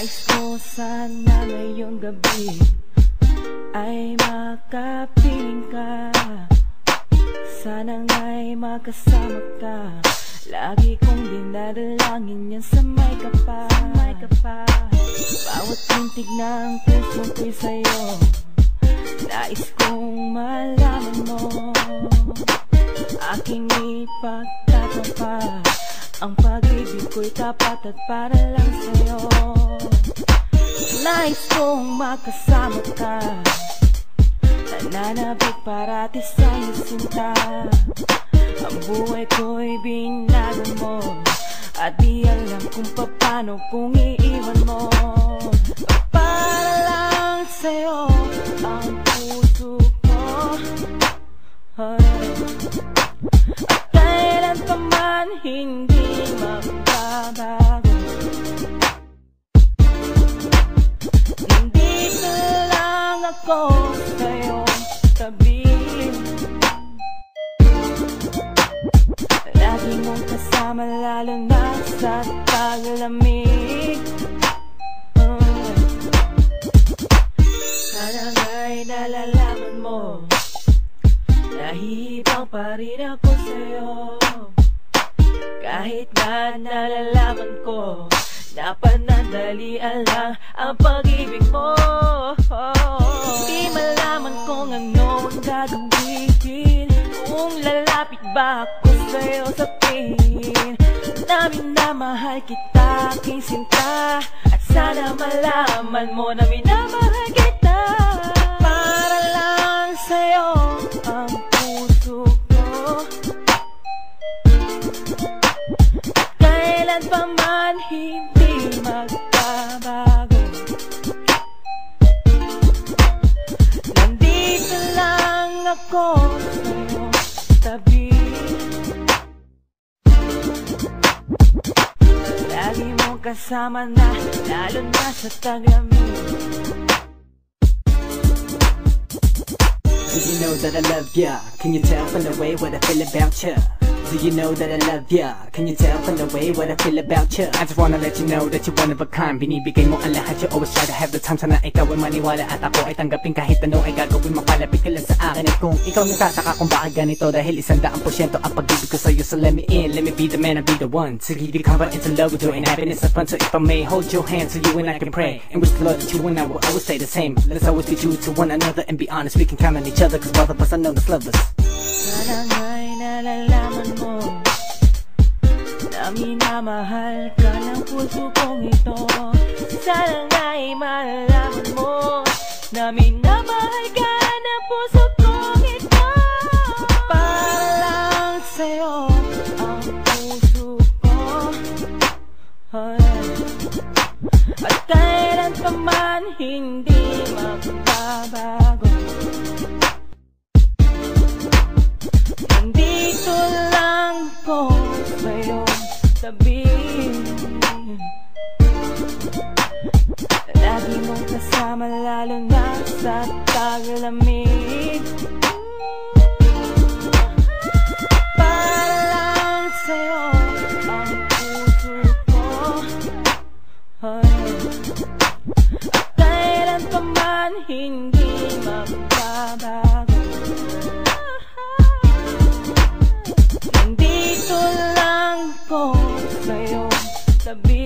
Nais ko sana ngayong gabi ay makapiling ka. Sana nga'y makasama ka. Lagi kong dinadalangin yan sa may kapa. Bawat tintig ng puso ko'y sa'yo. Nais kong malaman mo. Aking ipagtatampa. Ang pag-ibig ko'y tapat at para lang sa'yo. Nais kong makasama ka. Nananabik parati sa iyong sinta. Ang buhay ko'y binago mo. At di alam kung paano kung iiwan mo. Para lang sa'yo ang puso ko. At kailan pa man hindi magbabago. Nandito lang ako sa'yo tabi. Lagi mong kasama lalo na sa taglamig. Sana nga'y nalalaman mo. Nahihibang pa rin ako sa'yo. Kahit na nalalaman ko na panandalian lang ang pag-ibig mo. Di malaman kung ano ang gagawin. Kung lalapit ba ako sa'yo sa piling. Namin na mahal kita, aking sinta. At sana malaman mo na minamahal kita. Para lang sa'yo ang puso ko. At kailan pa man hindi magbabago. Nandito lang ako sa'yo tabi. Lagi mong kasama na, lalo na sa taglamig. Do you know that I love ya? Can you tell from the way what I feel about ya? Do you know that I love ya? Can you tell from the way what I feel about ya? I just wanna let you know that you're one of a kind. Binibigay mo ang lahat, you always try to have the time. Sana ikaw ay maniwala at ako ay tanggapin. Kahit ano ay gagawin, mapalapit ka lang sa akin. At kung ikaw nagtataka kung bakit ganito, dahil 100% ang pag-ibig ko sa'yo. So let me in, let me be the man, I'll be the one to give you comfort and to love with you and happiness and fun. So if I may hold your hand so you and I can pray and wish the Lord that you and I will always stay the same. Let's always be true to one another and be honest. We can count on each other cause both of us are known as lovers. Sana nga'y nalalaman mo na minamahal ka ng puso kong ito. Sana nga'y malaman mo na minamahal ka ng puso kong ito. Para lang sa'yo ang puso ko. At kailan pa man hindi magbabago. Nandito lang ko sa'yo tabi. Lagi mong kasama lalo na sa taglamig. Para lang sa'yo ang puso ko. At kailan pa man hindi magbabago. Nandito lang ko sa'yo tabi.